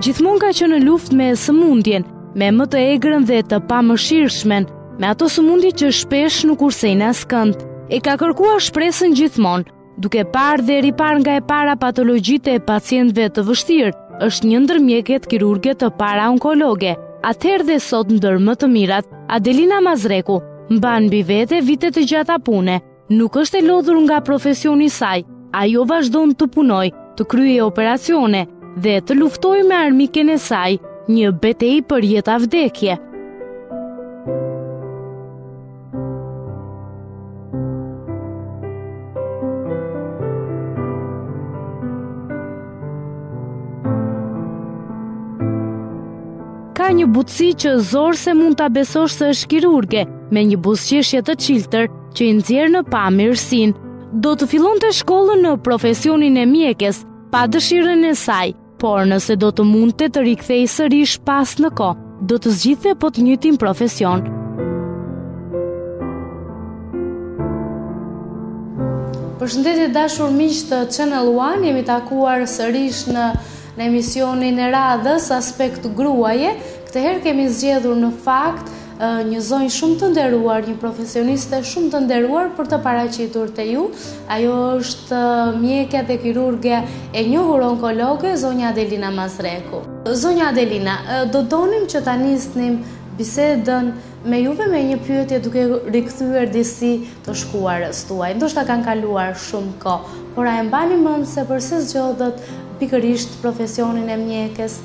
Gjithmonë ka qenë në luftë me sëmundjen, me më të egrën dhe të pamëshirshmen, me ato sëmundje që shpesh nuk ursejnë askënd. E ka kërkuar shpresën gjithmonë, duke parë dhe ripar nga e para patologjitë e pacientëve të vështirë. Është një ndër mjeket kirurge të para onkologe. Atëherë dhe sot ndër më të mirat, Adelina Mazreku mban mbi vete vite të gjata pune. Nuk është e lodhur nga profesioni i saj. Ajo vazhdon të punojë, të kryejë operacione dhe të luftojë me armiken e saj, një betejë për jetë vdekje. Ka një butësi që zor se mund ta besosh se është kirurge, me një buzëqeshje të çiltër që i nxjerr në pamirësinë. Do të fillonte shkollën në profesionin e mjekes, pa dëshirën e saj, por nëse do të mundte të rikthej sërish pas në kohë, do të zgjidhte po të njëjtin profesion. Përshëndetje dashur miq të Channel One, jemi takuar sërish në emisionin e radhës Aspekt Gruaje. Këtë herë kemi zgjedhur në fakt një zonjë shumë të nderuar, një profesioniste shumë të nderuar për të paraqitur te ju. Ajo është mjekja dhe kirurge e njohur onkologe, zonja Adelina Mazreku. Zonja Adelina, do donim që ta nisnim bisedën me juve me një pyetje duke rikthyer disi të shkuarës tuaj. Ndoshta kanë kaluar shumë kohë, por a e mbani mend se pse zgjodhët pikërisht profesionin e mjekes?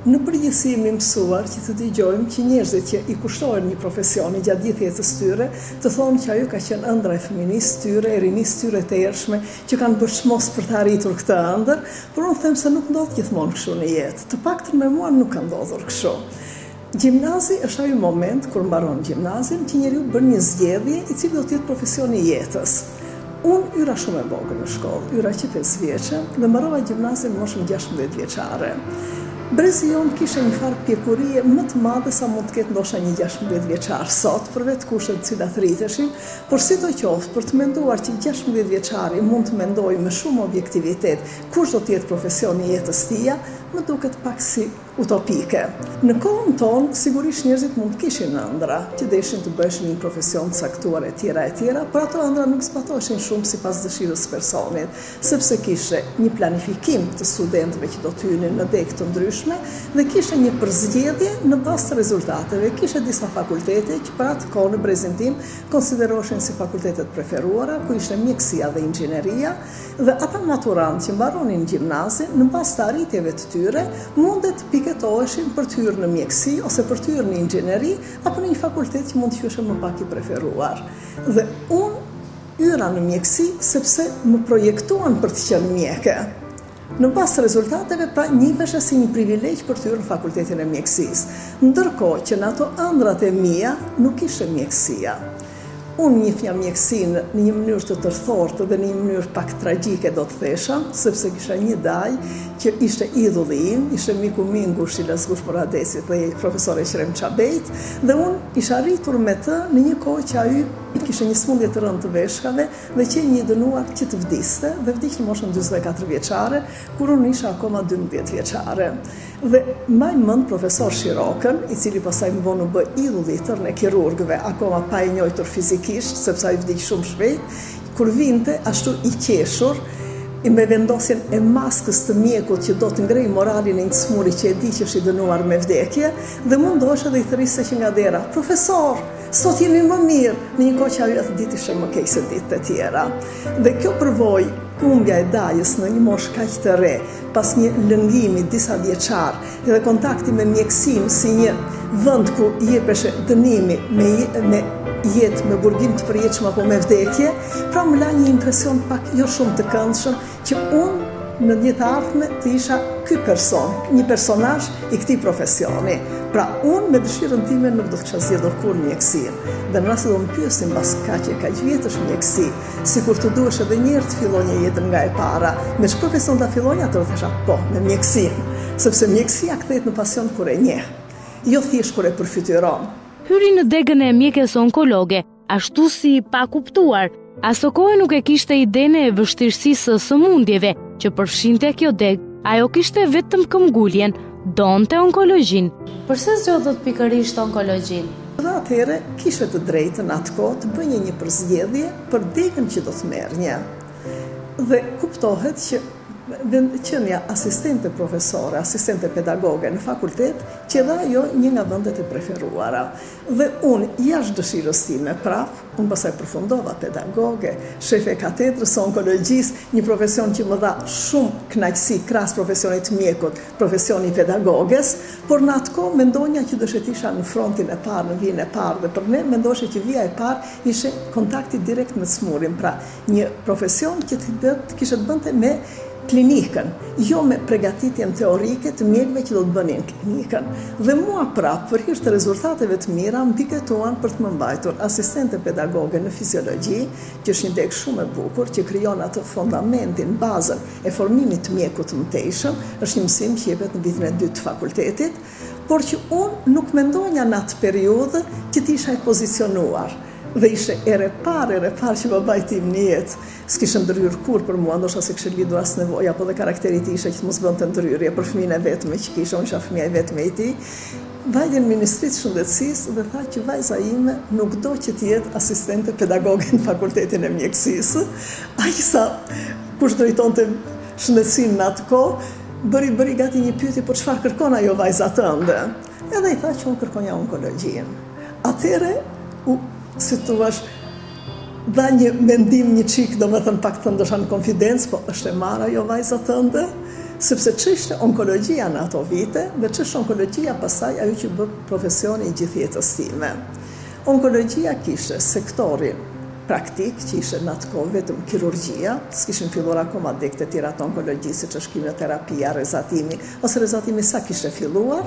Në përgjithësi jemi mësuar që të dëgjojmë që njerëzit që i kushtojnë një profesioni gjatë gjithë jetës tyre, të thonë që ajo ka qenë ëndra e fëminisë tyre, e rinisë tyre të ershme, që kanë bërë çmos për të arritur këtë ëndër, por unë them se nuk ndodh gjithmonë kështu në jetë. Të paktën me mua nuk ka ndodhur kështu. Gjimnazi është ai moment kur mbaron gjimnazin që njeriu bën një zgjedhje i cili do të jetë profesioni i jetës. Unë yra shumë e vogël në shkollë, yra që 5 vjeçë, dhe mbarova gjimnazin në moshën 16 vjeçare. Brezi jonë kishe një farë pjekurie më të madhe sa mund të ketë ndoshta një 16 vjeçar sot, për vetë kushtet të cilat rriteshin, por sidoqoftë për të menduar që 16 vjeçari mund të mendojë me shumë objektivitet kush do të jetë profesioni i jetës tij, më duket pak si utopike. Në kohën tonë, sigurisht njerëzit mund të kishin ëndra që deshin të bëheshin një profesion të caktuar e tjera, por ato ëndra nuk zbatoheshin shumë sipas dëshirës së personit, sepse kishte një planifikim të studentëve që do të hynin në degë të ndryshme dhe kishte një përzgjedhje në bazë të rezultateve. Kishte disa fakultete që për atë kohë në brezin tim konsideroheshin si fakultetet preferuara, ku ishte mjekësia dhe inxhineria, dhe ata maturantë që mbaronin gjimnazin në bazë të arritjeve të tyre mundet piketoheshin për të hyrë në mjekësi ose për të hyrë në inxhineri apo në një fakultet që mund të qeshte më pak i preferuar. Dhe unë hyra në mjekësi sepse më projektuan për të qenë mjeke. Në bazë të rezultateve, pra njihesha si një privilegj për të hyrë në fakultetin e mjekësisë, ndërkohë që në ato ëndrat e mia nuk ishte mjekësia. Unë njihja mjekësinë në një mënyrë të tërthortë dhe në një mënyrë pak tragjike do të thesha, sepse kisha një daj që ishte idhulli im, ishte miku Mingush i Lazgush Moradesit dhe profesor Eqrem Çabejt, dhe unë isha arritur me të në një kohë që ai kishte një smundje të rëndë të veshkave dhe që një dënuar që të vdiste, dhe vdiq në moshën 44 vjeçare, kur unë isha akoma 12 vjeçare. Dhe maj mend profesor Shirokën, i cili pastaj më vonë u bë idhulli i tërë në kirurgëve, akoma pa e njohur fizikisht, sepse ai vdiq shumë shpejt, kur vinte ashtu i qeshur, me vendosjen e maskës të mjekut që do të ngrej moralin e një smuri që e di që është i dënuar me vdekje, dhe mundohesha dhe i thëriste që nga dera: "Profesor, sot jemi më mirë", në një kohë që ajo atë ditë ishte më keq se ditët e tjera. Dhe kjo përvojë, humbja e dajës në një moshë kaq të re, pas një lëngimi disa vjeçar, dhe kontakti me mjekësinë si një vend ku jepeshe dënimi me jetë me burgim të përjetshëm apo me vdekje, pra më la një impresion pak jo shumë të këndshëm që unë në një të ardhme të isha ky person, një personazh i këtij profesioni. Pra unë me dëshirën time nuk do të kisha zgjedhur kur mjekësinë. Dhe në rast se do më pyesin mbas kaq vjetësh mjekësi, sikur të duhesh edhe një herë të fillonje jetën nga e para, me ç'është profesion ta fillonja, atëherë thosha po, me mjekësinë, sepse mjekësia kthehet në pasion kur e njeh, jo thjesht kur e përfytyron. Hyri në degën e mjekes onkologe, ashtu si pa kuptuar. Aso kohë nuk e kishte idenë e vështirësisë së sëmundjeve që përfshinte kjo degë. Ajo kishte vetëm këmbguljen, donte onkologjin. Përse zgjodhët pikërisht onkologjin? Dhe atëherë kishe të drejtën atë kohë të bënje një përzgjedhje për degën që do të merrnje. Dhe kuptohet që qenia asistente profesore, asistente pedagoge në fakultet, që dha ajo një nga vendet e preferuara. Dhe unë, jashtë dëshirës time unë pasaj përfundova pedagoge, shefe katedrës onkologjisë, një profesion që më dha shumë kënaqësi krahas profesionit mjekut, profesioni pedagoges, por në atë kohë mendonja që do isha në frontin e parë, në vijën e parë, dhe për ne mendoshe që vija e parë ishe kontakti direkt me smurin, pra një profesion që kishe të bënte me klinikën, jo me pregatitjen teorike të mjekëve që do të bënin klinikën. Dhe mua për hir të rezultateve të mira, më piketuan për të më mbajtur asistente pedagoge në fiziologji, që është një degë shumë e bukur, që krijon atë fundamentin, bazën e formimit të mjekut të mëtejshëm, është një mësim që jepet në vitin e 2 të fakultetit, por që unë nuk mendonja në atë periudhë që t'isha e pozicionuar. Dhe ishe ere parë që babajtim një jetë. S'kishë ndryrë kur për mua, ndoshta se kishë lidur as nevoja, po dhe karakterit ishe që të mos bënte ndryrje për fëmijën e vetme që kishe, unë isha fëmija e vetme i tij. Vajti në Ministritë të Shëndetësisë dhe tha që vajza ime nuk do që të jetë asistente pedagoge në Fakultetin e Mjekësisë. Ai sa kush drejtonte shëndetësinë në atë kohë, bëri gati një pyetje, po çfarë kërkon ajo vajza tënde? Edhe i tha që unë kërkonja onkologjinë. Atëherë si të vash, dha një mendim një qik, do me thënë pak të ndosha në konfidencë, po është e marra jo vajza tënde, sepse që ishte onkologjia në ato vite, dhe që është onkologjia pasaj ajo që bë profesioni i gjithjetës time. Onkologjia kishte sektorin praktik, që ishte në atë kohë vetëm kirurgjia, s'kishin filluar akoma degët e tjera të onkologjisë, që është kimioterapia, rezatimi, ose rezatimi sa kishte filluar,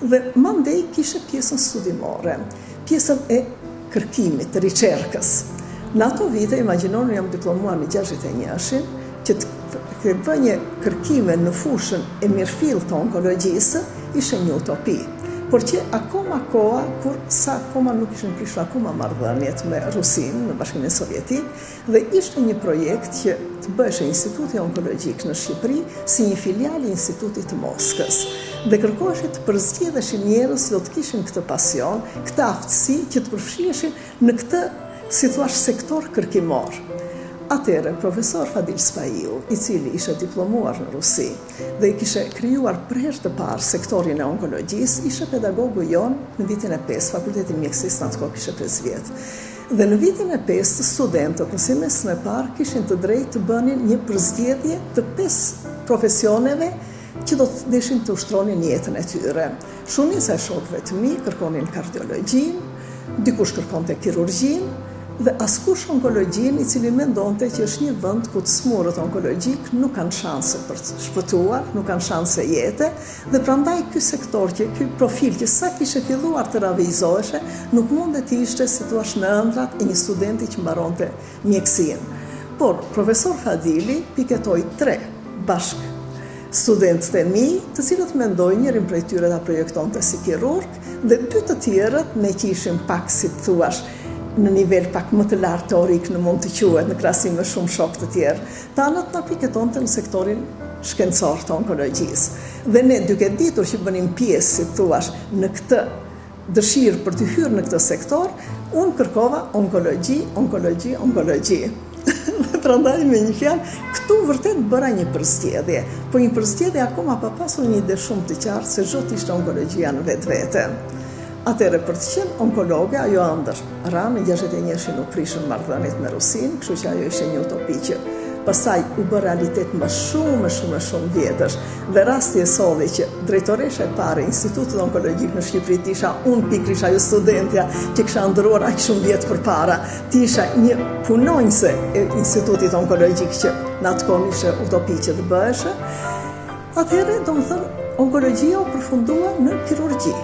dhe mandej kishte pjesën studimore, pjesën e kërkimit, të ricerkës. Në ato vite, imagjinoni, jam diplomuar në 61-shin, që të bënje kërkime në fushën e mirëfill të onkologjisë, ishe një utopi. Por që akoma koha, kur sa akoma nuk ishin prishur akoma marrëdhëniet me Rusinë, në Bashkimin Sovjetik, dhe ishte një projekt që të bëheshe Instituti Onkologjik në Shqipëri si një filial i Institutit të Moskës. Dhe kërkoheshe të përzgjedheshin njerëz që do të kishin këtë pasion, këtë aftësi që të përfshiheshin në këtë, si thua, sektor kërkimor. Atëherë, profesor Fadil Spaiu, i cili ishe diplomuar në Rusi dhe i kishe krijuar për herë të parë sektorin e onkologjisë, ishe pedagogu jonë në vitin e 5, Fakultetin Mjekësisë në atë kohë kishe 5 vjet. Dhe në vitin e 5, studentët në semestrin e parë kishin të drejtë të bënin një përzgjedhje të 5 profesioneve që do të deshin të ushtronin jetën e tyre. Shumica e shokëve të mi kërkonin kardiologjinë, dikush kërkonte kirurgjinë, dhe askush onkologjin i cili mendonte që është një vend ku të smurët onkologjik nuk kanë shanse për të shpëtuar, nuk kanë shanse jete, dhe prandaj ky sektor, ky profil që sa kishe filluar të ravizoheshe, nuk mundet të ishte si thua në ëndrat e një studenti që mbaronte mjekësinë. Por profesor Fadili piketoi 3 bashk studentët e mi, të cilët mendojnë, njërin prej tyre ta projektonte si kirurg, dhe 2 të tjerët ne që ishim pak si thuash në nivel pak më të lartë teorik në mund të quhet në krahasim me shumë shokë të tjerë. Ta anët na piketonte në sektorin shkencor të onkologjisë. Dhe ne duke ditur që bënim pjesë, si thuash, në këtë dëshirë për të hyrë në këtë sektor, unë kërkova onkologji. Dhe prandaj me një fjalë, këtu vërtet bëra një përzgjedhje, po një përzgjedhje akoma pa pasur një ide shumë të qartë se zot ishte onkologjia në vetvete. Atëherë për të qenë onkologe, ajo ëndër. Ra në 61-shin u prishën marrëdhëniet me Rusinë, kështu që ajo ishte një utopi që pastaj u bë realitet më shumë vjetësh. Dhe rasti e solli që drejtoresha e parë e Institutit Onkologjik në Shqipëri isha unë pikërisht ajo studentja që kisha ndëruar aq shumë vjet përpara. Ti isha një punonjëse e Institutit Onkologjik që në atë kohë ishte utopi që të bëheshe. Atëherë, domethënë, onkologjia u përfundua në kirurgji.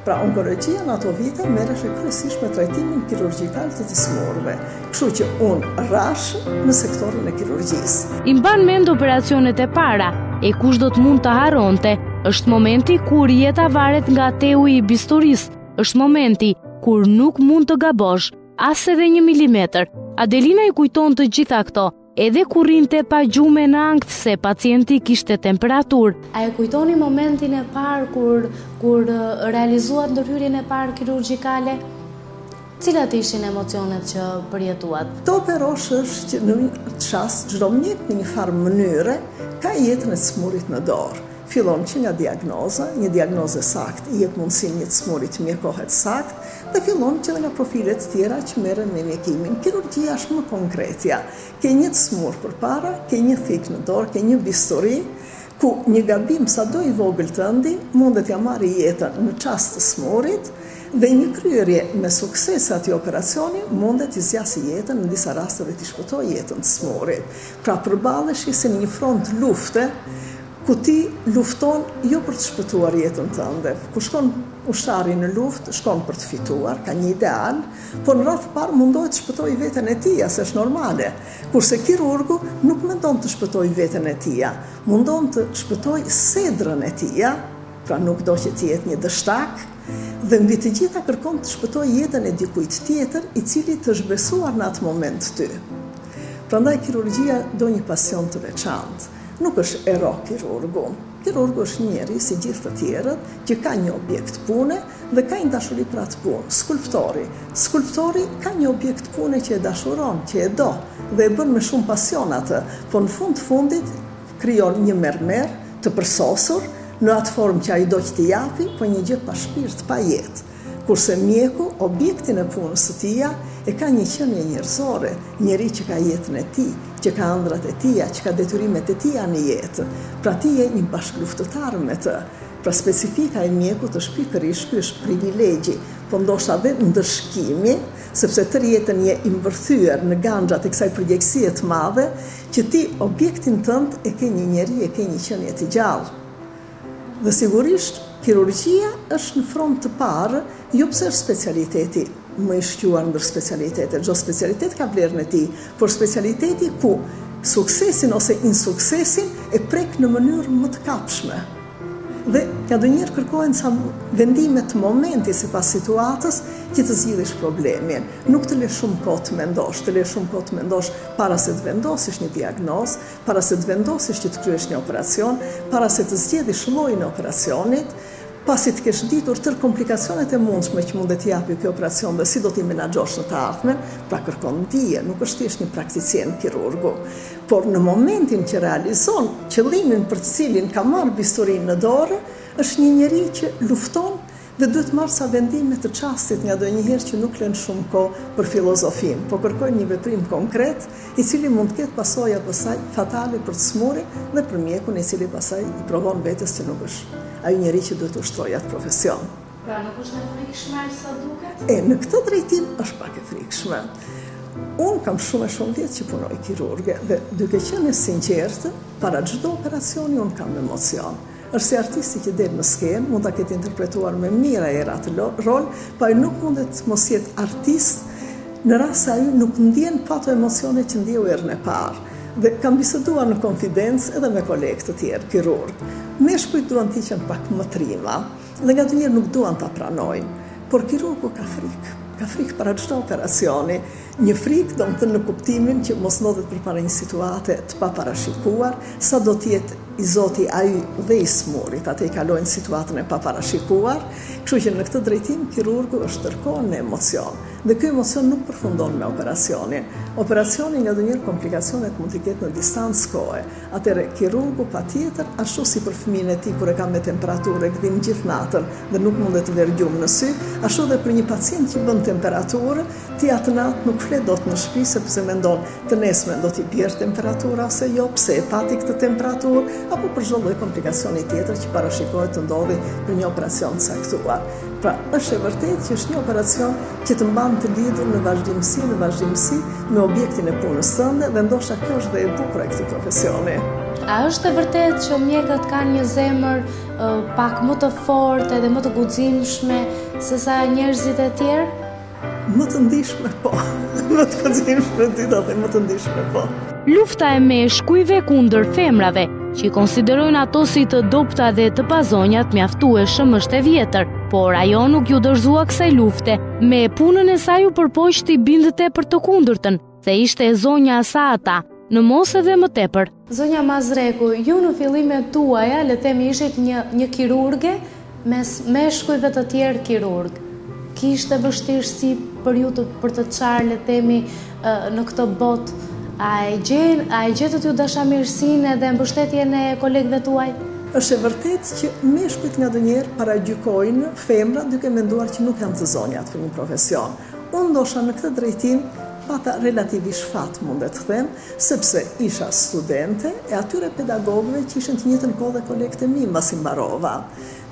Pra, onkologjia në ato vite merreshe kryesisht me trajtimin kirurgjikal të smurëve. Kështu që unë rash në sektorin e kirurgjisë. I mban mend operacionet e para, e kush do të mund të harronte, është momenti kur jeta varet nga teu i bisturisë, është momenti kur nuk mund të gabosh, as edhe 1 milimetër. Adelina i kujton të gjitha këto, edhe kur rinte pa gjume në ankth se pacienti kishte temperaturë. A e kujtoni momentin e parë kur realizuat ndërhyrjen e parë kirurgjikale? Cilat ishin emocionet që përjetuat? Të operosh është që në çast çdo mjek në një farë mënyre ka jetën e smurit në dorë. Fillon që nga diagnoza, një diagnoze sakt i jep mundësinë një smuri të mjekohet sakt, dhe fillon që dhe nga profilet tjera që merren me mjekimin. Kirurgjia është më konkretja. Ke një smur përpara, ke një thik në dorë, ke një bisturi, ku një gabim sado i vogël të ëndi mundet ja marrë jetën në çast të smurit, dhe një kryerje me sukses atij operacioni mundet t'i zgjasë jetën, në disa raste dhe t'i shpëtojë jetën të smurit. Pra përballesh si në një front lufte, ku ti lufton jo për të shpëtuar jetën tënde. Ku shkon ushtari në luftë, shkon për të fituar, ka një ideal, por në radhë parë mundohet të shpëtoj veten e tij, se është normale. Kurse kirurgu nuk mendon të shpëtoj veten e tij, mundon të shpëtoj sedrën e tij, pra nuk do që të jetë një dështak, dhe mbi të gjitha kërkon të shpëtoj jetën e dikujt tjetër i cili të është besuar në atë moment ty. Prandaj kirurgjia do një pasion të veçantë. Nuk është ero kirurgu. Kirurgu është njeri si gjithë të tjerët që ka një objekt pune dhe ka një dashuri për atë punë. Skulptori ka një objekt pune që e dashuron, që e do dhe e bën me shumë pasion atë, por në fundit krijon një mermer të përsosur në atë formë që ai do që t'i japi, po një gjë pa shpirt, pa jetë. Kurse mjeku, objektin e punës së tij, e ka një qenie njerëzore, njeri që ka jetën e tij, që ka ëndrat e tij, që ka detyrimet e tij në jetë. Pra ti je një bashkëluftëtar me të. Pra specifika e mjekut është pikërisht ky është privilegji, po ndoshta dhe ndëshkimi, sepse tërë jetën je i mbërthyer në ganxhat e kësaj përgjegjësie të madhe, që ti objektin tënd e ke një njeri, e ke një qenie të gjallë. Dhe sigurisht kirurgjia është në front të parë, jo pse është specialiteti më i shquar ndër specialitetet. Çdo specialitet ka vlerën e tij, por specialiteti ku suksesin ose insuksesin e prek në mënyrë më të kapshme. Dhe njëherë kërkohen sa vendime të momenti sipas situatës që të zgjidhësh problemin. Nuk të le shumë kohë të mendosh, të le shumë kohë të mendosh para se të vendosësh një diagnozë, para se të vendosësh që të kryesh një operacion, para se të zgjedhësh llojin e operacionit, pasi të kesh ditur tërë komplikacionet e mundshme që mund të japi ky operacion dhe si do t'i menaxhosh në të ardhmen, pra kërkon dije, nuk është thjesht një prakticien kirurgu. Por në momentin që realizon qëllimin për të cilin ka marrë bisturinë në dorë, është një njeri që lufton dhe duhet marrë sa vendime të çastit ngadonjëherë që nuk lën shumë kohë për filozofin, po kërkojnë një veprim konkret i cili mund të ketë pasoja pasaj fatale për të smurin dhe për mjekun i cili pasaj i provon vetes që nuk është ai njeri që duhet të ushtrojë atë profesion. Pra nuk është e frikshme sa duket? Në këtë drejtim është pak e frikshme. Unë kam shumë vjet që punoj kirurge dhe duke qenë sinqertë, para çdo operacioni unë kam emocion. Është si artisti që del në skenë, mund ta ketë interpretuar me mira era atë rol, pa ai nuk mundet mos jetë artist në rast se ai nuk ndjen pa ato emocione që ndjeu herën e parë. Dhe kam biseduar në konfidencë edhe me kolegë të tjerë kirurg. Meshkujt duan të hiqen pak më trima, dhe ngadonjëherë nuk duan ta pranojnë, por kirurgu ka frikë. Ka frikë para çdo operacioni. Një frikë domethënë në kuptimin që mos ndodhet përpara një situate të paparashikuar, sa do të jetë i Zoti ai dhe i smurit, atë i kalojnë situatën e paparashikuar, kështu që në këtë drejtim kirurgu është tërkohën në emocion. Dhe ky emocion nuk përfundon me operacionin. Operacioni ngadonjëherë komplikacionet mund të ketë në distancë kohe. Atëherë kirurgu patjetër, ashtu si për fëmijën e tij kur e ka me temperaturë gdhin gjithë natën dhe nuk mundet të verë gjumë në sy, ashtu dhe për një pacient që bën temperaturë, ti atë natë nuk flet dot në shtëpi sepse mendon të nesme do t'i bjerë temperatura ose jo, pse e pati këtë temperaturë, apo për çdo lloj komplikacioni tjetër që parashikohet të ndodhi për një operacion të caktuar. Pra, është e vërtetë që është një operacion që të mban të lidhur në vazhdimsi me objektin e punës tënde dhe ndoshta kjo është dhe e bukur e këtij profesioni. A është e vërtetë që mjekët kanë një zemër pak më të fortë edhe më të guximshme se sa njerëzit e tjerë? Më të ndihshme po. Më të guximshme dhe më të ndihshme po. Lufta e meshkujve kundër femrave, që i konsiderojnë ato si të dopta dhe të pazonjat mjaftueshëm është e vjetër, por ajo nuk ju dorëzua kësaj lufte. Me punën e saj u përpoq të i bindete për të kundërtën, se ishte e zonja Asata, në mos edhe më tepër. Zonja Mazreku, ju në fillimet tuaja, le themi ishit një kirurge me shkujve të tjerë kirurg. Kishte vështirësi për ju për të qarë, le themi, në këtë botë? A e gjetët ju dashamirësinë edhe mbështetjen e kolegëve tuaj? Është e vërtet që meshkujt nga ndonjëherë paragjykojnë femra duke menduar që nuk janë të zonjat për një profesion. Unë ndosha në këtë drejtim pata relativisht fat, mundet të them, sepse isha studente e atyre pedagogëve që ishin të njëjtën kohë dhe kolegët e mi mbasi mbarova.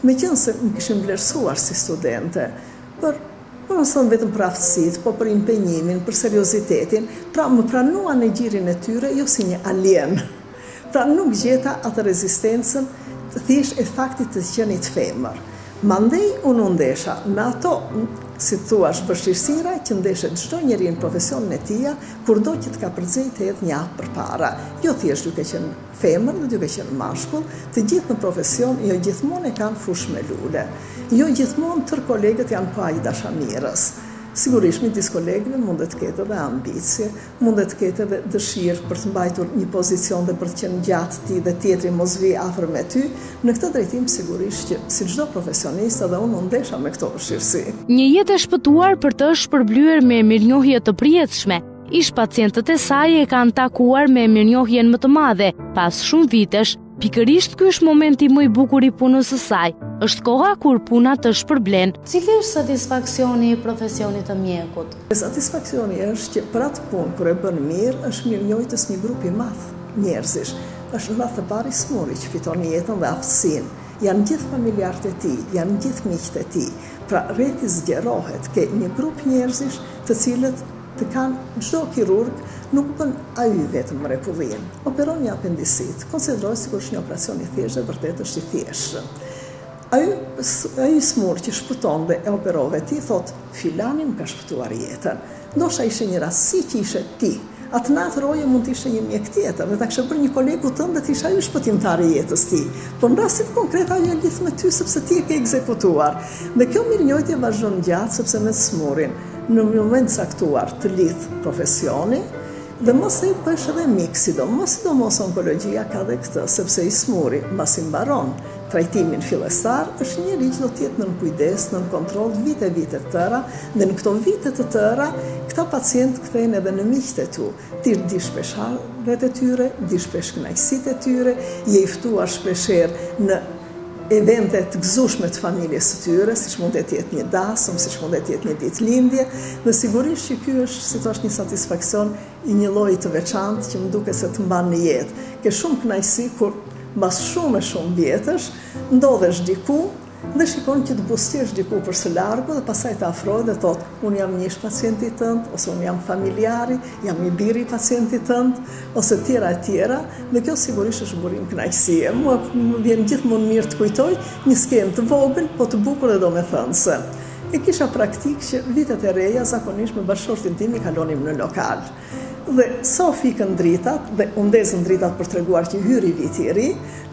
Meqense më kishin vlerësuar si studente, por më thënë vetëm për aftësitë, po për impenjimin, për seriozitetin, pra më pranuan në gjirin e tyre jo si një alien. Pra nuk gjeta atë rezistencën thjesht e faktit të qenit femër. Mandej unë ndesha me ato, si thuash, vështirësira që ndeshet çdo njeri në profesionin e tij, kurdo që të ka përzier të hedh një hap përpara. Jo thjesht duke qenë femër dhe duke qenë mashkull, të gjithë në profesion jo gjithmonë e kanë fushë me lule. Jo gjithmonë tërë kolegët janë pa i dashamirës. Sigurisht, midis kolegëve mundet të ketë edhe ambicie, mundet të ketë edhe dëshirë për të mbajtur një pozicion dhe për të qenë gjatë ti dhe tjetri mos vi afër me ty. Në këtë drejtim sigurisht që si çdo profesionist edhe unë ndesha me këto vështirësi. Një jetë e shpëtuar për të shpërblyer me mirënjohje të përjetshme. Ish pacientët e saj e kanë takuar me mirënjohjen më të madhe pas shumë vitesh. Pikërisht ky është momenti më i bukur i punës së saj. Është koha kur puna të shpërblen. Cili është satisfaksioni i profesionit të mjekut? Satisfaksioni është që për atë punë kur e bën mirë, është mirënjohjes një grup i madh njerëzish. Është rreth të pari smuri që fiton jetën dhe aftësinë. Janë gjithë familjarët e tij, janë gjithë miqtë e tij. Pra rreti zgjerohet ke një grup njerëzish të cilët të kanë çdo kirurg nuk bën ai vetëm mrekullin. Operon një apendicit, konsiderohet sikur është një operacion i thjeshtë dhe vërtet është i thjeshtë. Ai smur që shpëton dhe e operove ti thot, filani më ka shpëtuar jetën. Ndoshta ishte një rastësi që ishe ti. Atë natë roje mund të ishte një mjek tjetër dhe ta kishte bërë një kolegu tënd dhe të isha ai shpëtimtari i jetës ti. Por në rastin konkret ajo e lidh me ty sepse ti e ke ekzekutuar. Dhe kjo mirënjohje vazhdon gjatë sepse me smurin në moment caktuar të lidh profesioni dhe mos e bësh edhe mik, sidomos onkologjia ka dhe këtë, sepse i smuri mbasi mbaron trajtimin fillestar, është njeri që do të jetë nën kujdes, nën kontroll vite të tëra, dhe në këto vite të tëra, këta pacient kthehen edhe në miqtë e tu. Ti di shpesh harret e tyre, di shpesh kënaqësitë e tyre, je i ftuar shpeshherë në evente të gëzueshme të familjes së tyre, siç mund të jetë një dasëm, siç mund të jetë një ditëlindje, dhe sigurisht që ky është, si thua, një satisfaksion i një lloji të veçantë që më duket se të mban në jetë. Ke shumë kënaqësi kur mbas shumë vjetësh ndodhesh diku dhe shikon që të buzëqesh diku për së largu dhe pastaj të afrohet dhe thot, unë jam njësh pacienti tënd, ose unë jam familjari, jam i biri i pacientit tënd, ose tjera, dhe kjo sigurisht është burim kënaqësie. Mua më vjen gjithmonë mirë të kujtoj një skenë të vogël, po të bukur dhe domethënëse. E kisha praktik që vitet e reja zakonisht me bashkëshortin tim i kalonim në lokal. Dhe sa fikën dritat dhe undezën dritat për treguar që hyri viti i ri,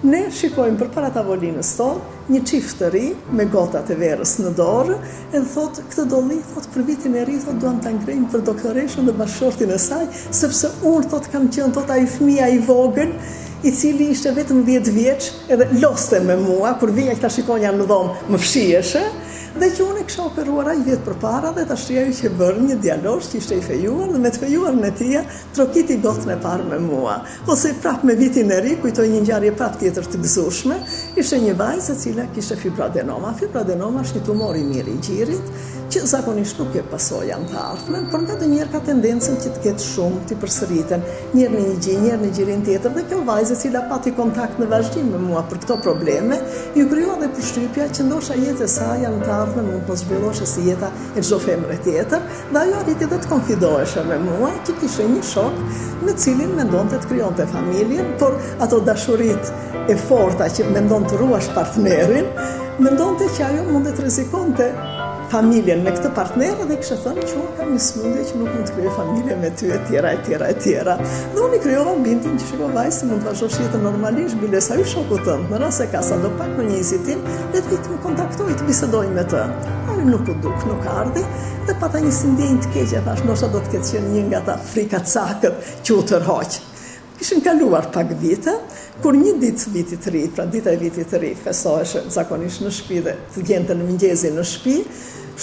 ne shikojmë përpara tavolinës tonë një çift të ri me gotat e verës në dorë, edhe thot, këtë dolli, thot, për vitin e ri, thot, duam ta ngrejmë për doktoreshën dhe bashkëshortin e saj, sepse unë, thot, kam qenë, thot, ai fëmia i vogël, i cili ishte vetëm 10 vjeç, edhe loste me mua, kur vinja këta shikonja në dhomë, më fshiheshe, dhe që unë e kisha operuar ai vjet përpara dhe tash ajo që bërë një dialog që ishte i fejuar dhe me të fejuarën e tij trokiti gotën e parë me mua. Ose prap me vitin e ri kujtoj një ngjarje prap tjetër të gëzueshme, ishte një vajzë e cila kishte fibroadenoma. Fibroadenoma është një tumor i mirë i gjirit që zakonisht nuk e pasojën të ardhmen, por ngadonjëherë ka tendencën që të ketë shumë të përsëriten, njëherë në një gjë, njëherë në gjirin tjetër, dhe kjo vajzë e cila pati kontakt në vazhdim me mua për këto probleme, ju krijua dhe përshtypja që ndoshta jeta e saj janë të ardhmen mund të zhvillohej si jeta e çdo femre tjetër, dhe ajo arriti të konfidoheshe me mua që kishte një shok me cilin mendonte të krijonte familjen, por ato dashuritë e forta që mendon të ruash partnerin, mendonte që ajo mund të rrezikonte familjen me këtë partner dhe kishte thënë që unë kam një smundje që nuk mund të krijoj familje me ty etj. Dhe unë i krijova bindjen që shikoj vajzë mund të vazhdosh jetën normalisht, bile sa i shoku tënd, në rast se ka sa do pak në një vizitim, le të vi të më kontaktoj të bisedoj me të. Ai nuk u duk, nuk ardhi dhe pata një ndjenjë të keqe, thash ndoshta do të ketë qenë një nga ata frikacakët që u tërhoq. Ishin kaluar pak vite, kur një ditë vitit të ri, pra dita e vitit të ri, festoheshe zakonisht në shtëpi dhe të gjente në mëngjesi në shtëpi,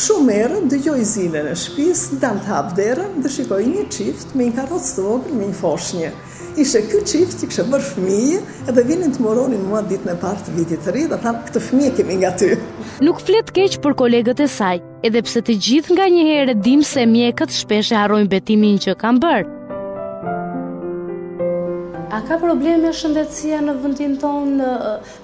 shumë herë dëgjoj zilën e shtëpisë, dalë të hap derën dhe shikoj një çift me një karrocë të vogël me një foshnjë. Ishte ky çift që kishte bërë fëmijë edhe vinin të moronin mua ditën e parë të vitit të ri dhe thanë këtë fëmijë kemi nga ty. Nuk flet keq për kolegët e saj, edhe pse të gjithë nganjëherë dim se mjekët shpesh e harrojnë betimin që kanë bërë. A ka probleme shëndetësia në vendin tonë?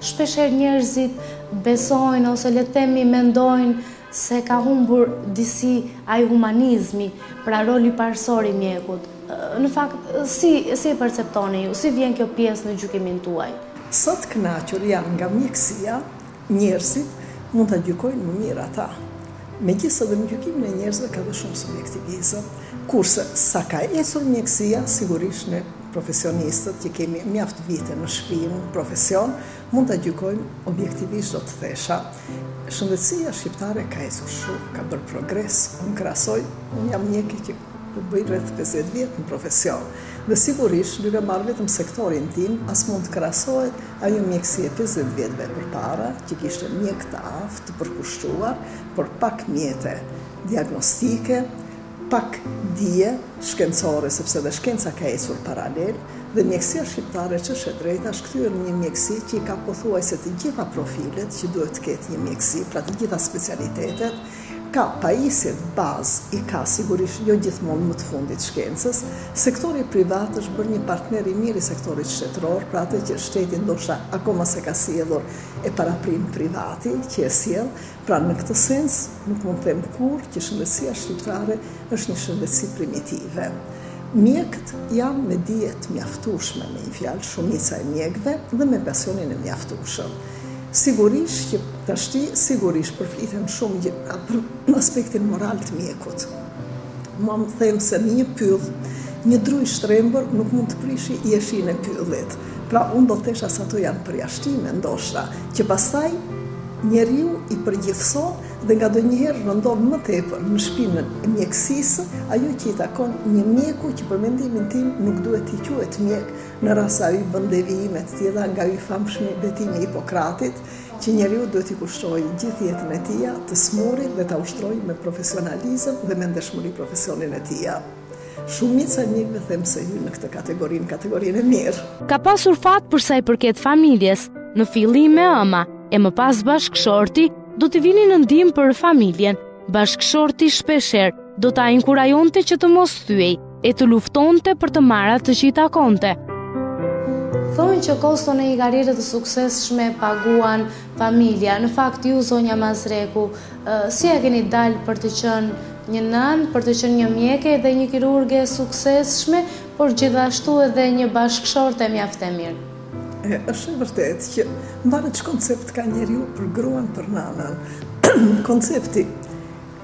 Shpesher njerëzit besojnë ose le të themi mendojnë se ka humbur disi ai humanizmi, pra roli parësor i mjekut. Në fakt, si e perceptoni ju? Si vjen kjo pjesë në gjykimin tuaj? Sot kënaqur janë nga mjekësia, njerëzit mund ta gjykojnë më mirë ata. Megjithëse dhe në gjykimin e njerëzve ka dhe shumë subjektivizëm, kurse sa ka ecur mjekësia, sigurisht ne profesionistët që kemi mjaft vite në shtëpi, në profesion, mund ta gjykojmë objektivisht, do të thesha. Shëndetësia shqiptare ka ecur shumë, ka bërë progres. Unë krahasoj, unë jam mjeke që bëj rreth 50 vjet në profesion. Dhe sigurisht, duke marrë vetëm sektorin tim, as mund të krahasohet ajo mjekësia 50 vjetëve përpara, që kishte mjek të aftë, të përkushtuar, por pak mjete diagnostike, pak dije shkencore, sepse dhe shkenca ka ecur paralel, dhe mjekësia shqiptare që është e drejta është kthyer në një mjekësi që i ka pothuajse të gjitha profilet që duhet të ketë një mjekësi, pra të gjitha specialitetet, ka pajisjet bazë, i ka sigurisht jo gjithmonë më të fundit shkencës. Sektori privat është bërë një partner i mirë i sektorit shtetëror, pra atë që shteti ndoshta akoma se ka sjellur e paraprin privati që e sjell. Pra në këtë sens nuk mund të them kurrë që shëndetësia shqiptare është një shëndetësi primitive. Mjekët janë me dije të mjaftueshme, me një fjalë, shumica e mjekëve dhe me pasionin e mjaftueshëm. Sigurisht që tashti, sigurisht përfiten shumë gjëra për aspektin moral të mjekut. Mua më them se në një pyll, një dru i shtrembur nuk mund të prishi jeshin e pyllit. Pra unë do të thesha se ato janë përjashtime ndoshta, që pastaj njeriu i përgjithson dhe nga donjëherë rëndon më tepër në shpinën e mjekësisë ajo që i takon një mjeku që për mendimin tim nuk duhet t'i quhet mjek në rast se ai bën devijime të tilla nga i famshmi betimi i Hipokratit, që njeriu duhet i kushtojë gjithë jetën e tij të smurit dhe ta ushtrojë me profesionalizëm dhe me ndeshmëri profesionin e tij. Shumica e mjekëve them se hyn në këtë kategorinë e mirë. Ka pasur fat për sa i përket familjes, në fillim me ëma, e më pas bashkëshorti do të vini në ndihmë për familjen. Bashkëshorti shpeshherë do ta inkurajonte që të mos thyej e të luftonte për të marrat të që i takonte. Thonë që koston e një karriere të suksesshme paguan familja. Në fakt ju, zonja Mazreku, si e keni dalë për të qenë një nën, për të qenë një mjeke dhe një kirurge suksesshme, por gjithashtu edhe një bashkëshorte mjaft e mirë? Është e vërtet që mbaret koncept ka njeriu për gruan, për nanën. Koncepti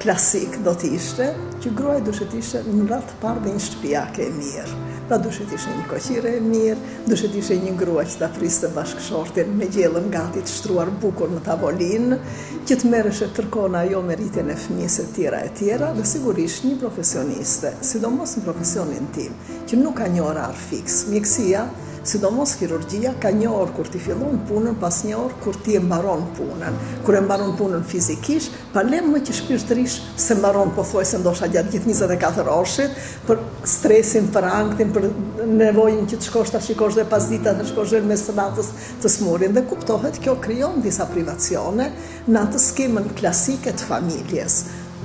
klasik do të ishte që gruaja duhet të ishte në radhë të parë dhe një shtëpiake e mirë. Pra duhet të ishte një koqire e mirë, duhet të ishte një grua që ta priste bashkëshortin me gjellën gati të shtruar bukur në tavolinë, që të merreshe tërkohën ajo me rritjen e fëmijës e tjera, dhe sigurisht një profesioniste, sidomos në profesionin tim, që nuk ka një orar fiks. Mjekësia, sidomos kirurgjia, ka një orë kur ti fillon punën, pas një orë kur ti e mbaron punën. Kur e mbaron punën fizikisht, pa lem më që shpirtërisht se mbaron pothuajse ndoshta gjatë gjithë 24 orëshit, për stresin, për anktin, për nevojën që të shkosh ta shikosh dhe pas ditës të shkosh në mes të natës të smurin. Dhe kuptohet kjo krijon disa privacione në atë skemën klasike të familjes.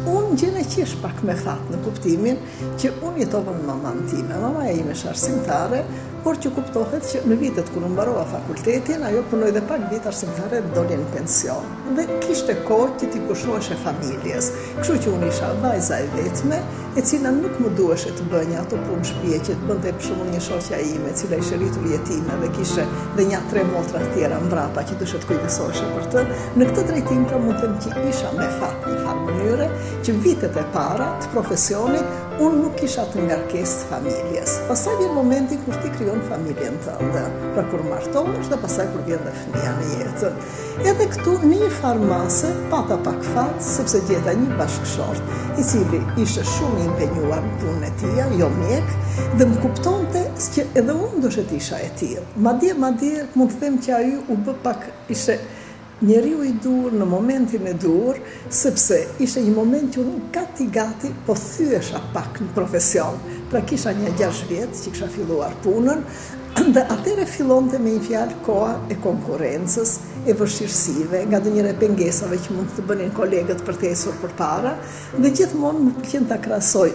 Unë gjene qesh pak me fat në kuptimin që unë jetova në maman time. Mamaja ime është arsimtare, por që kuptohet që në vitet kur mbarova fakultetin, ajo punoi dhe pak vit arsimtare dhe doli në pension. Dhe kishte kohë që t'i kushoheshe familjes. Kështu që unë isha vajza e vetme, e cila nuk më duheshe të bënja ato punë shtëpie që të bënte për shembull një shoqja ime, e cila ishte rritur jetime dhe kishte dhe një 3 motra të tjera mbrapa që duhet të kujdesoheshe për të. Në këtë drejtim pra mund të them që isha me fat në farë mënyre që vitet e para të profesionit unë nuk kisha të ngarkesë të familjes. Pastaj vjen momenti kur ti krijon familjen tënde, pra kur martohesh dhe pastaj kur vjen dhe fëmia në jetë. Edhe këtu në një farmase pata pak fat sepse gjeta një bashkëshort i cili ishte shumë i impenjuar në punën e tij, jo mjek, dhe më kuptonte që edhe unë do të isha e tillë. Madje mund të them që ai u bë pak ishte njeriu i dur në momentin e dur, sepse ishte një moment që unë gati po thyesha pak në profesion. Pra kisha një 6 vjet që kisha filluar punën, dhe atëre fillonte me një fjalë koha e konkurrencës, e vështirësive, nga ndonjëra pengesave që mund të bënin kolegët për të ecur përpara, dhe gjithmonë më pëlqen ta krahasoj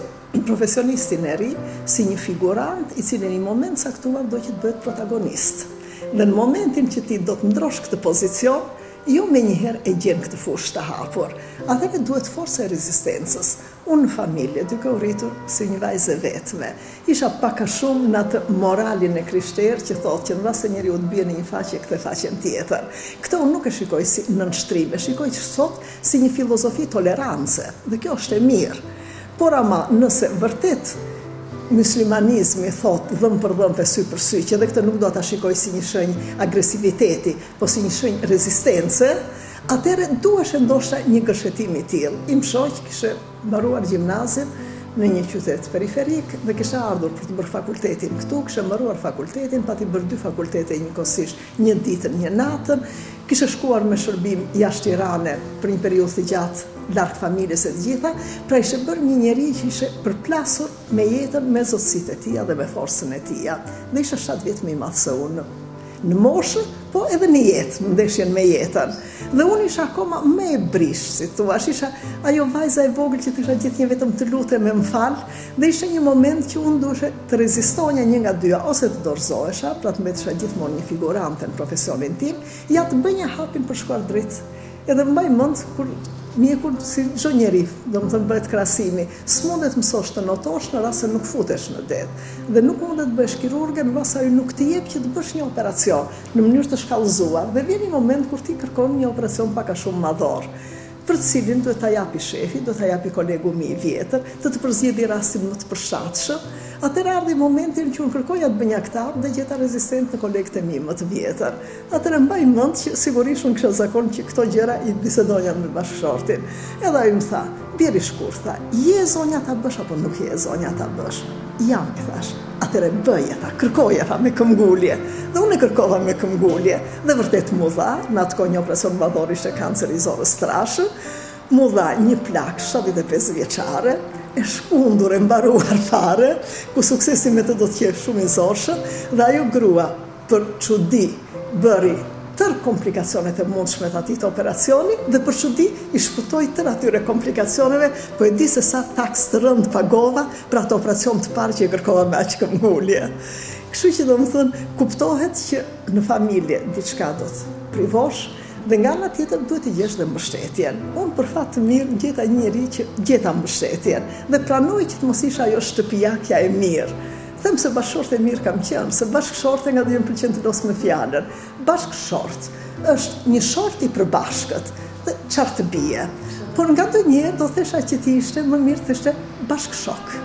profesionistin e ri si një figurant i cili në një moment caktuar do që të bëhet protagonist. Dhe në momentin që ti do të ndrosh këtë pozicion, jo me njëherë e gjen këtë fushë të hapur. Atëherë duhet forca e rezistencës. Unë në familje, duke u rritur si një vajzë vetme, isha pak a shumë në atë moralin e krishterë që thotë që në rast se njeriu të bie në një faqe këtë faqen tjetër. Këtë unë nuk e shikoj si nënshtrime, shikoj që sot si një filozofi tolerance, dhe kjo është e mirë. Por ama nëse vërtet muslimanizmi thot dhëm për dhëm për sy, që edhe këtë nuk do ta shikoj si një shenjë agresiviteti, po si një shenjë rezistence, atëherë duhesh ndoshta një gërshetim i tillë. Im shoq kishte mbaruar gjimnazin në një qytet periferik dhe kishte ardhur për të bërë fakultetin këtu, kishte mbaruar fakultetin, pati bërë 2 fakultete njëkohësisht, një ditën, një natën, kishte shkuar me shërbim jashtë Tirane për një periudhë të gjatë larg familjes e të gjitha, pra ishte bërë një njeri që ishte përplasur me jetën, me zotësitë e tija dhe me forcën e tija. Dhe ishte 7 vjet më i madh se unë. Në moshë, po edhe në jetë, në ndeshjen me jetën. Dhe unë isha akoma me e brish, si thuash, isha ajo vajza e vogël që të isha gjithnjë vetëm të lutem me më fal, dhe ishte një moment që unë duhesha të rezistonja një nga dyja, ose të dorëzohesha, pra të mbetesha gjithmonë një figurante në profesionin tim, ja të bënja hapin për shkuar drejt. Edhe mbaj mend kur mjekur si çdo njeri, domethënë bëhet krahasimi, s'mundet mësosh të notosh në rast se nuk futesh në det. Dhe nuk mundet të bësh kirurgë në rast se ai nuk të jep që të bësh një operacion në mënyrë të shkallëzuar. Dhe vjen një moment kur ti kërkon një operacion pak a shumë madhor, për të cilin duhet ta japi shefi, do ta japi kolegu mi i vjetër, të përzjedhë rastin më të përshtatshëm. Atëherë ardhi momentin që unë kërkoja të bënja këtë dhe gjeta rezistent në kolegët e mi më të vjetër. Atëherë mbaj mend që sigurisht unë kisha zakon që këto gjëra i bisedonja me bashkëshortin. Edhe ai më tha, bjeri shkurt, tha, je zonja ta bësh apo nuk je zonja ta bësh? Jam, i thash. Atëherë bëja, tha, kërkoja, tha, me këmbgulje. Dhe unë e kërkova me këmbgulje. Dhe vërtet mu dha, në atë kohë një operacion madhor ishte kancer i zorës trashë, mu dha një plak 75 vjeçare, e shkundur, e mbaruar fare, ku suksesi me të do të qef shumë i zorshëm, dhe ajo grua, për çudi, bëri tërë komplikacionet e mundshme të atij operacioni, dhe për çudi i shpëtoi tërë atyre komplikacioneve, po e di se sa taks të rënd pagova për atë operacion të parë që e kërkova me aq këmbgulje. Kështu që domethënë kuptohet që në familje diçka do të privosh, dhe nga ana tjetër duhet të gjesh dhe mbështetjen. Unë për fat të mirë gjeta një njerëz që gjeta mbështetjen dhe pranoj që të mos isha ajo shtëpiakja e mirë. Them se bashkëshorte e mirë kam qenë, se bashkëshorte nga dhe më pëlqen të los me fjalën. Bashkëshort është një short i përbashkët dhe çfarë të bie. Por nga ndonjëherë do thesha që ti ishte më mirë të ishte bashkëshok.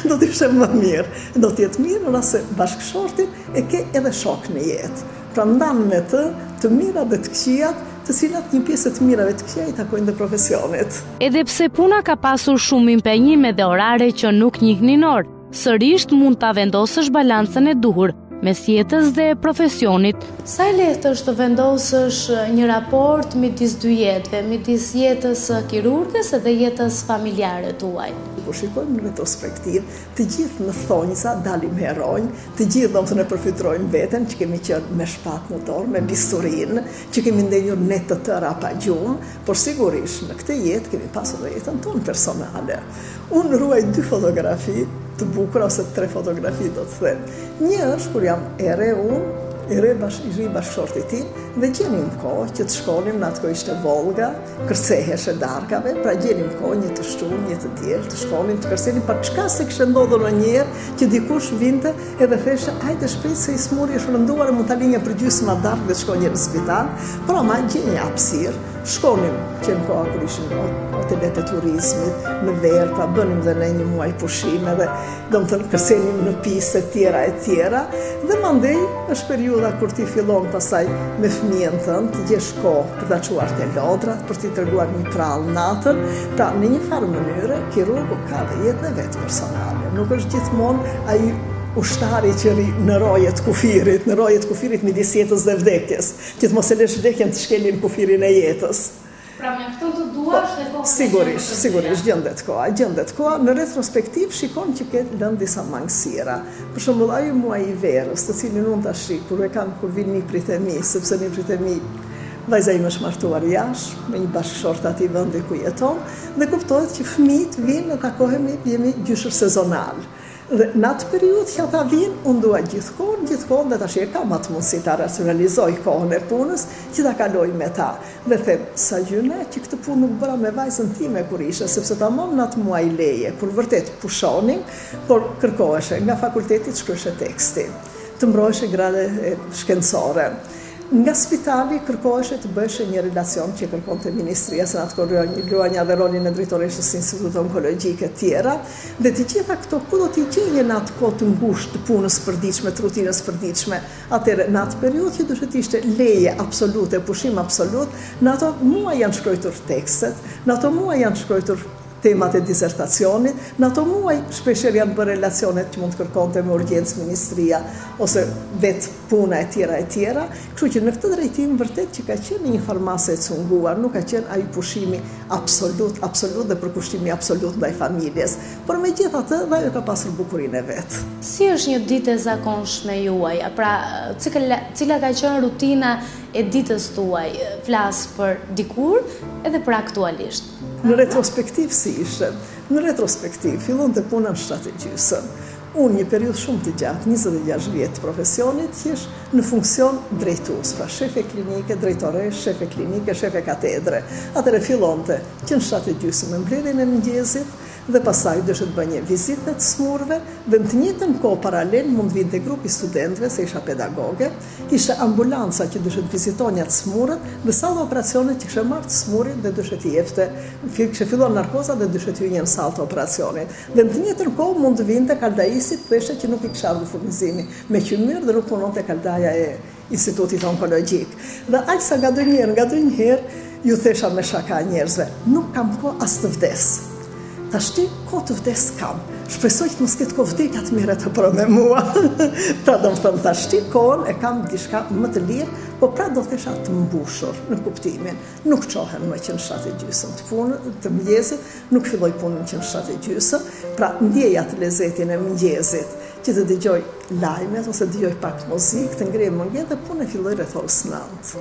Do të ishte më mirë. Do të jetë mirë nëse bashkëshortin e ke edhe shok në jetë. Pra ndan me të mirat dhe të këqijat, të cilat një pjesë të mirave të këqija i takojnë dhe profesionit. Edhe pse puna ka pasur shumë impenjime dhe orare që nuk njihnin orë, sërish mund ta vendosësh balancën e duhur mes jetës dhe profesionit. Sa e lehtë është të vendosësh një raport midis 2 jetëve, midis jetës kirurgës dhe jetës familjare tuaj? Kur shikojmë në retrospektiv, të gjithë në thonjza dalim heronj, të gjithë domethënë e përfitojmë veten që kemi qenë me shpat në dorë, me bisturinë, që kemi ndenjur ne të tëra pa gjumë, por sigurisht në këtë jetë kemi pasur dhe jetën tonë personale. Unë ruaj 2 fotografi të bukura ose 3 fotografi do të them. Një është kur jam ere unë, i ri bashkëshorti tim, dhe gjenim kohë që të shkonim, në atë kohë ishte Volga, kërcehesh e darkave, pra gjenim kohë një të shtunë, një të diel, të shkonim, të kërcenim, pa çka se kishte ndodhur në njerë që dikush vinte edhe theshte, hajde shpejt se i smuri është rënduar e mund ta linja për gjysmë darkë dhe shkonje në spital, por ama gjenja hapësirë, Shkonim që në koha kur ishin hotelet e turizmit, në verë, pra bënim dhe ne një muaj pushime dhe do më thënë kërsenim në piste tjera e tjera, dhe mandej është periuda kur ti fillon pasaj me fëmijën tënë, të gjesh kohë për ta quar te lodrat, për t'i treguar një prallë natën, pra në një farë mënyre, kirurgu ka dhe jetën e vetë personale. Nuk është gjithmonë ai ushtari që ri në rojet kufirit midis jetës dhe vdekjes, që të mos e lesh vdekjen të shkelin kufirin e jetës. Pra mjafton të duash dhe kohë. Sigurisht, gjendet koha. Në retrospektiv shikon që ke lënë disa mangësira. Për shembull, ai muaj i verës, të cilin unë tash kur vinë niprit e mi, sepse niprit e mi vajza im është martuar jashtë me një bashkëshort atij vendi ku jeton, dhe kuptohet që fëmijët vinë në takohemi, jemi gjyshër sezonal. Dhe në atë periudhë që ata vinë, unë dua gjithkohën dhe tash e kam atë mundësi ta racionalizoj kohën e punës, që ta kaloj me ta. Dhe them, sa gjyne që këtë punë nuk bëra me vajzën time kur ishe, sepse tamam në atë muaj leje, kur vërtet pushonin, por kërkoheshe nga fakulteti të shkrueshe teksti, të mbroheshe grade shkencore. Nga spitali kërkoheshe të bëheshe një relacion që kërkon të ministria, se në atë kohë luanja dhe rolin e drejtoreshës Institut Onkologjike tjera, dhe të gjitha këto ku do t'i gjenje në atë kohë të ngushtë të punës përditshme, të rutinës përditshme, atëre në atë periudhë që duhet ishte leje absolute, pushim absolut, në ato muaj janë shkruar tekstet, në ato muaj janë shkruar temat e disertacionit, në ato muaj shpesher janë bërë relacionet që mund të kërkonte me urgjencë ministria ose vetë puna e tjera, kështu që në këtë drejtim vërtet që ka qenë një farmase e cunguar, nuk ka qenë ai pushimi absolut dhe përkushtimi absolut ndaj familjes, por megjithatë dhe ajo ka pasur bukurinë e vet. Si është një ditë e zakonshme juaj? Pra, cila ka qenë rutina e ditës tuaj? Flas për dikur edhe për aktualisht. Në retrospektiv si ishte? Në retrospektiv fillon të puna në shtatë. Unë një periudhë shumë të gjatë, 26 vjetë profesionit, që është në funksion drejtues, pra shefe klinike, drejtoresh, shefe klinike, shefe katedre. Atëre fillonte që në 7:30 me mbledhjen e mëngjesit, dhe pasaj dëshët bënje vizitë të smurve, dhe në të njëjtën kohë paralel mund vinte grupi studentëve, se isha pedagoge, ishte ambulanca që dëshët vizitonja të smurët, dhe sallë operacionet që kështë marrë të smurit dhe dëshët i jefte, kështë fillon narkoza dhe dëshët ju njën sallë të operacionit. Dhe në të njëjtën kohë mund vinte kaldaisit, theshte që nuk i kështë ardhur furnizimi me qymyr dhe nuk punonte kaldaja e Institutit Onkologjik. Dhe aq sa nga ndonjëherë ju thesha me shaka njerëzve, nuk kam kohë as të vdes. Tashti, ko të vdes kam. Shpresoj që mos ketë ko vdekja të mire të pro me mua. Pra do më thëmë, tashti kohën e kam diçka më të lirë, po pra do thesha të mbushur në kuptimin. Nuk qohen më që në 7:30 të punë, të mëngjesit, nuk filloj punën që në 7:30, pra ndjeja të lezetin e mëngjesit, që të dëgjoj lajmet ose dëgjoj pak muzikë, të ngrej mëngjes dhe punë e filloj rreth orës 9.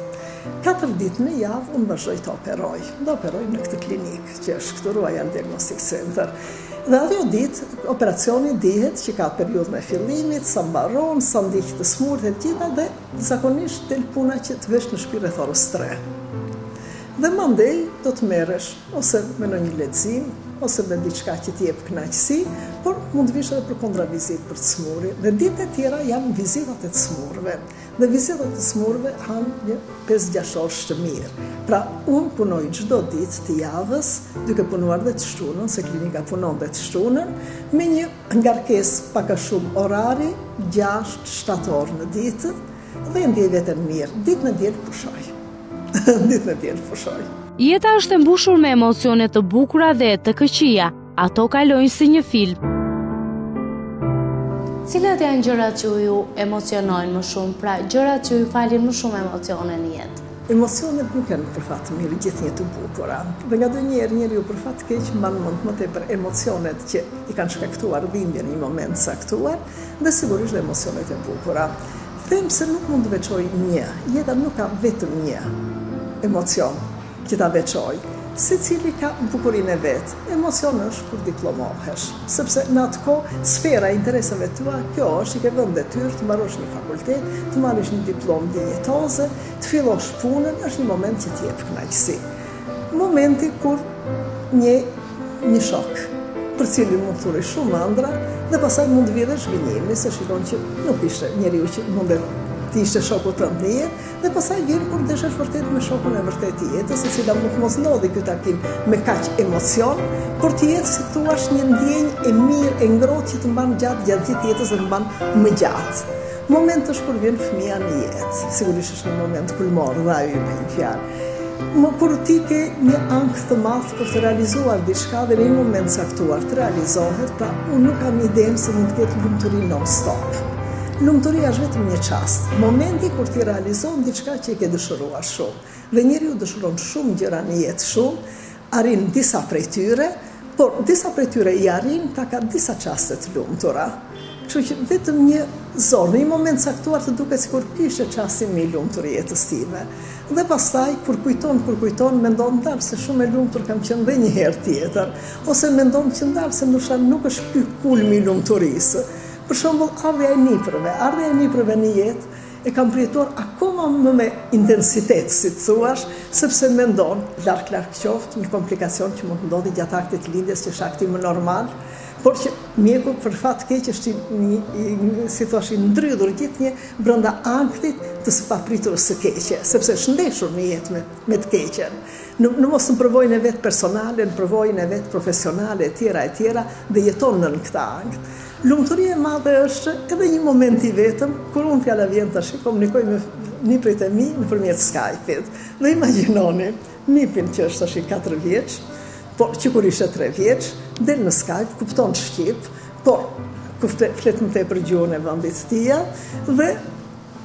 4 ditë në javë unë vazhdoj të operoj. Do operoj në këtë klinikë, që është këtu Royal Diagnostic Center. Dhe ajo ditë, operacioni dihet që ka periudhën e fillimit, sa mbaron, sa ndiqë të smurët e gjitha, dhe zakonisht del puna që të vesh në shtëpi rreth orës 3. Dhe mandej do të merresh ose me një lexim, ose me diçka që t'i jep kënaqësi, por mund të vish edhe për kontravizit për të smurit. Dhe ditët e tjera janë vizitat e të smurëve. Dhe vizitat e të smurëve hanë një 5-6 orë të mirë. Pra, unë punoj çdo ditë të javës, duke punuar dhe të shtunën, se klinika punon dhe të shtunën, me një ngarkesë pak a shumë orari, 6-7 orë në ditë, dhe ndjej veten mirë. Ditën e diel pushoj. Jeta është e mbushur me emocione të bukura dhe të këqija. Ato kalojnë si një film. Cilat janë gjërat që ju emocionojnë më shumë, pra gjërat që ju falin më shumë emocione në jetë? Emocionet nuk janë për fat të mirë, gjithnjë të bukura. Dhe nga ndonjëherë njeriu për fat të keq mban mend më tepër emocionet që i kanë shkaktuar dhimbje në një moment caktuar, dhe sigurisht dhe emocionet e bukura. Them se nuk mund të veçoj një, jeta nuk ka vetëm një emocion që ta veçoj. Secili ka bukurinë e vet. Emocion është kur diplomohesh, sepse në atë kohë sfera e interesave tua, kjo është, i ke vënë detyrë të mbarosh një fakultet, të marrësh një diplomë dinjitoze, të fillosh punën, është një moment që t'jep kënaqësi. Momenti kur një shok, për cilin mund thurë shumë ëndra, dhe pasaj mund vjedhë zhvillimi, se shikon që nuk ishte njeriu që mundet ti ishte shoku tënd në jetë, dhe pastaj vjen kur deshesh vërtet me shokun e vërtet të jetës, e cila nuk mos ndodhi ky takim me kaq emocion, por të jetë si thua një ndjenjë e mirë, e ngrohtë që të mban gjatë gjithë jetës dhe të mban më gjatë. Moment është kur vjen fëmia në jetë, sigurisht është një moment kulmor, dhe ajo me një fjalë. Kur ti ke një ankth të madh për të realizuar diçka dhe në një moment caktuar të realizohet, pra unë nuk kam idenë se mund të ketë lumturi non-stop. Lumturia është vetëm një çast, momenti kur ti realizon diçka që e ke dëshiruar shumë. Dhe njeriu dëshiron shumë gjëra në jetë shumë, arrin disa prej tyre, por disa prej tyre i arrin ta ka disa çaste të lumtura. Kështu që vetëm një zonë, në një moment caktuar të duket sikur kishte çastin më i lumtur i jetës time. Dhe pastaj kur kujton, mendon ndar se shumë e lumtur kam qenë dhe një herë tjetër, ose mendon që ndar se ndoshta nuk është ky kulmi i lumturisë. Për shembull, ardhja e nipreve në jetë e kam përjetuar akoma më me intensitet, si të thuash, sepse mendon larg qoftë një komplikacion që mund të ndodhi gjatë aktit të lindjes, që është akti më normal, por që mjeku për fat keq është si thua i ndrydhur gjithë një brenda ankthit të së papriturës së keqe, sepse është ndeshur në jetë me të keqen. Në mos në përvojën e vet personale, në përvojën e vet profesionale, e tjera, dhe jeton në këta ankth. Lumturia e madhe është edhe një moment i vetëm, kur unë fjala vjen tash, komunikoj me niprit e mi nëpërmjet Skype-it. Dhe imagjinoni, nipin që është tash 4 vjeç, por që kur ishte 3 vjeç, del në Skype, kupton shqip, por flet më tepër gjuhën e vendit të tij, dhe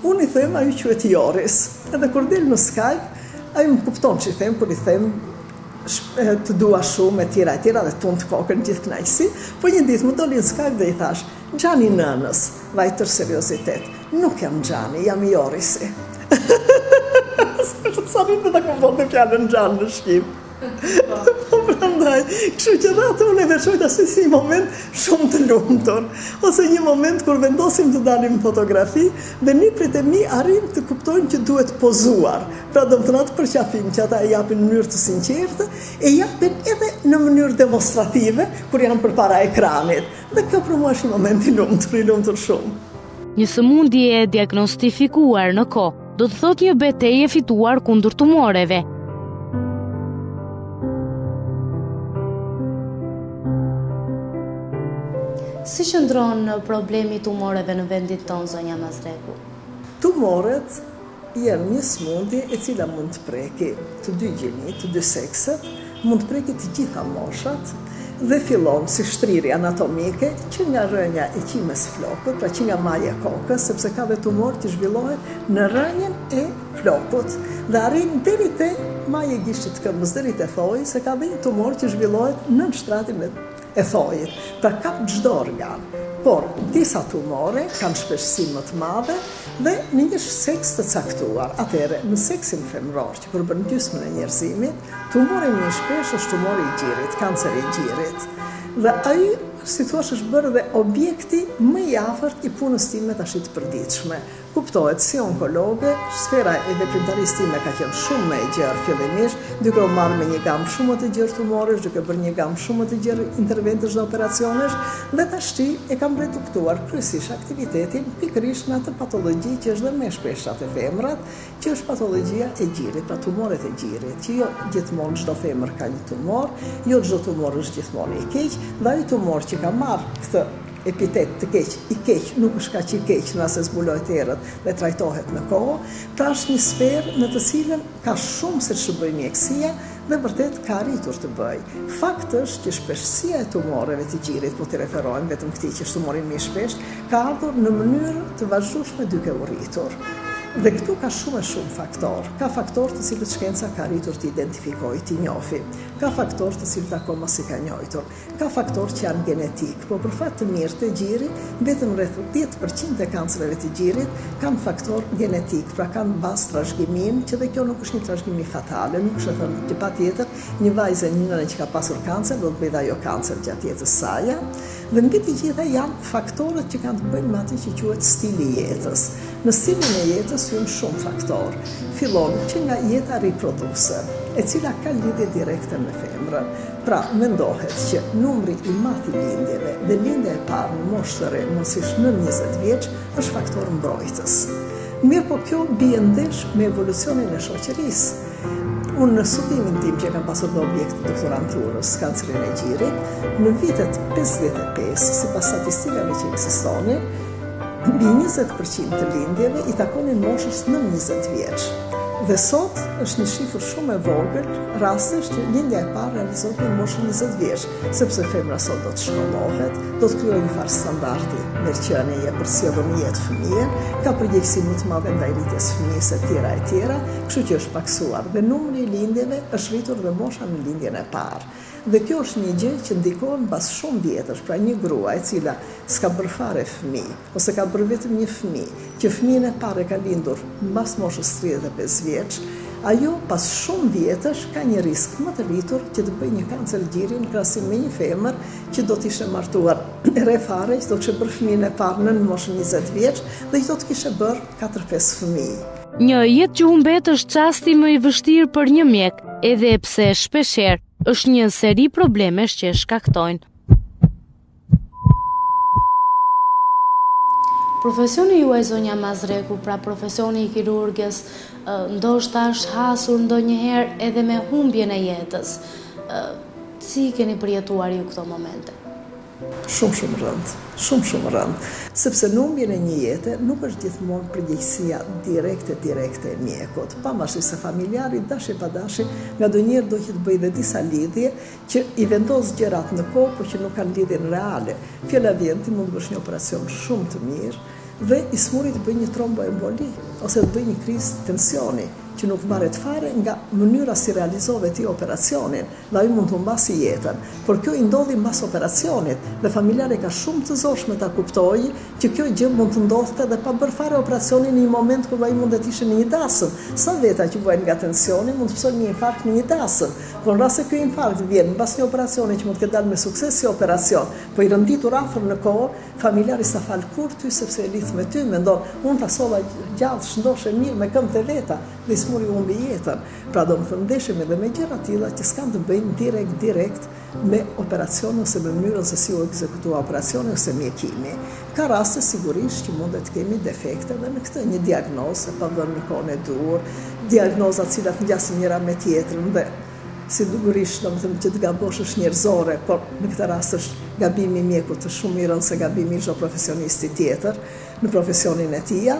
unë i them ai quhet Joris. Edhe kur del në Skype, ai më kupton ç'i them, kur i them të dua shumë, e tjera, dhe tund kokën gjithë kënaqësi, po një ditë më doli në Skype dhe i thash, Gjani nënës, vajtër seriozitet, nuk jam Gjani, jam Jorisi. Sa rritë të kupton të fjallën Gjanë në Shqip. Prandaj, kështu që dhe atë unë e veçojta si një moment shumë të lumtur, ose një moment kur vendosim të dalim fotografi dhe niprit e mi arrin të kuptojnë që duhet pozuar. Pra do të thotë përqafim që ata e japin në mënyrë të sinqertë, e japin edhe në mënyrë demonstrative kur janë përpara ekranit. Dhe kjo për mua është një moment i lumtur shumë. Një sëmundje e diagnostifikuar në kohë do të thotë një betejë fituar kundër tumoreve. Si qëndron problemi i tumoreve në vendin tonë, zonja Mazreku? Tumoret janë një sëmundje e cila mund të preki të dy gjinit, të dy sekset, mund të preki të gjitha moshat, dhe fillon si shtrirje anatomike që nga rënja e qimes flokut, pra që nga maja kokës, sepse ka dhe tumor që zhvillohet në rënjen e flokut, dhe arrin deri te maja e gishtit këmbës, deri te thojë, se ka dhe një tumor që zhvillohet në shtratin e thojit, pra kap çdo organ. Por disa tumore kanë shpeshësi më të madhe dhe në një seks të caktuar. Atëherë, në seksin femror, që përbën gjysmën e njerëzimit, tumori më i shpesh është tumori i gjirit, kanceri i gjirit. Dhe ai, si thua, është bërë dhe objekti më i afërt i punës time tash të përditshme. Kuptohet si onkologe, sfera e veprimtarisë time ka qenë shumë më e gjerë fillimisht, duke u marrë me një gamë shumë të gjerë tumorësh, duke bërë një gamë shumë të gjerë interventësh dhe operacionesh, dhe tashti e kam reduktuar kryesisht aktivitetin pikërisht në atë patologji që është dhe më shpeshat e femrat, që është patologjia e gjirit, pra tumoret e gjirit, që jo gjithmonë çdo femër ka një tumor, jo çdo tumor është gjithmonë i keq, dhe ai tumor që ka marrë këtë epitet të keq, i keq, nuk është kaq i keq nëse zbulohet erët dhe trajtohet në kohë, pra është një sferë në të cilën ka shumë se që bëj mjekësia dhe vërtet ka arritur të bëj. Fakt është që shpeshësia e tumoreve të gjirit, po të referojmë vetëm këtij që është tumori më i shpesht, ka ardhur në mënyrë të vazhdueshme duke u rritur. Dhe këtu ka shumë faktor. Ka faktor të cilët shkenca ka arritur të identifikojë, të njohë. Ka faktor të cilët akoma si ka njohur. Ka faktor që janë genetik, por për fat të mirë të gjirit, vetëm rreth 10% e kancereve të gjirit kanë faktor genetik, pra kanë bazë trashëgimin, që dhe kjo nuk është një trashëgimi fatale, nuk është thënë që patjetër një vajzë një nënë që ka pasur kancer do të bëjë ajo kancer gjatë jetës saj. Dhe mbi të gjitha janë faktorët që kanë të bëjnë me atë që quhet stili i jetës. Në stilin e jetës janë shumë faktor. Fillon që nga jeta riproduktuse, e cila ka lidhje direkte me femrën. Pra, mendohet që numri i madh i lindjeve dhe lindja e parë në moshë të re, mosisht në 20 vjeç, është faktor mbrojtës. Mirë po kjo bie ndesh me evolucionin e shoqërisë. Unë në studimin tim që kam pasur në objekt të doktoranturës kancerin e gjirit, në vitet 55, sipas statistikave që ekzistonin, mbi 20% të lindjeve i takonin moshës në 20 vjeç. Dhe sot është një shifër shumë e vogël rastesh që lindja e parë realizohet në moshën 20 vjeç, sepse femra sot do të shkollohet, do të krijojë një farë standardi mirëqenieje për sjelljen e jetë fëmijën, ka përgjegjësi më të madhe ndaj rritjes fëmijës e tjera, kështu që është paksuar dhe numri i lindjeve është rritur dhe mosha në lindjen e parë. Dhe kjo është një gjë që ndikon pas shumë vjetësh, pra një grua e cila s'ka bërë fare fëmijë, ose ka bërë vetëm një fëmijë, që fëmijën e parë ka lindur mbas moshës 35 vjeç, ajo pas shumë vjetësh ka një risk më të rritur që të bëjë një kancer gjiri në krahasim me një femër që do të ishte martuar re fare, që do të kishte bërë fëmijën e parë në moshën 20 vjeç dhe që do të kishte bërë 4-5 fëmijë. Një jetë që humbet është çasti më i vështirë për një mjek, edhe pse shpeshherë është një seri problemesh që shkaktojnë. Profesioni juaj, zonja Mazreku, pra profesioni i kirurgës, ndoshta është hasur ndonjëherë edhe me humbjen e jetës. Si keni përjetuar ju këto momente? Shumë rënd, sepse në humbjen e një jete nuk është gjithmonë përgjegjësia direkte e mjekut, pavarësisht se familjari dashi pa dashi ngadonjëherë do që të bëjë dhe disa lidhje që i vendos gjërat në kohë, por që nuk kanë lidhjen reale. Fjala vjen ti mund të bësh një operacion shumë të mirë dhe i smuri të bëjë një tromboemboli ose të bëjë një krizë tensioni që nuk varet fare nga mënyra si realizove ti operacionin, dhe ai mund të humbasë jetën. Por kjo i ndodhi mbas operacionit dhe familjari ka shumë të zorshme ta kuptojë që kjo gjë mund të ndodhte edhe pa bërë fare operacionin në një moment kur ai mund të ishte në një dasëm. Sa veta që vjen nga tensioni mund të pësojnë një infarkt në një dasëm. Por në rast se ky infarkt vjen mbas një operacioni që mund të ketë dalë me sukses si operacion, po i rënditur afër në kohë, familjari sa fal kur ty sepse e lidh me ty, mendon, unë pasova gjallë, shndoshe mirë me këmbët e veta, dhe smuri humbi jetën. Pra do më thënë ndeshemi edhe me gjëra tilla që s'kan të bëjnë direkt me operacion ose me mënyrën se si u ekzekutua operacioni ose mjekimi. Ka raste sigurisht që mundet të kemi defekte dhe në këtë një diagnozë pa vënë në kohën e duhur, diagnoza të cilat ngjasin njëra me tjetrën dhe sigurisht do të thënë që të gabosh është njerëzore, por në këtë rast është gabimi i mjekut të shumë i rëndë se gabimi i çdo profesionisti tjetër në profesionin e tij.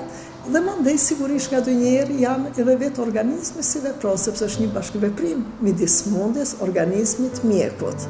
Dhe mandej sigurisht ngadonjëherë janë edhe vetë organizmi si vepron, sepse është një bashkëveprim midis smundjes, organizmit, mjekut.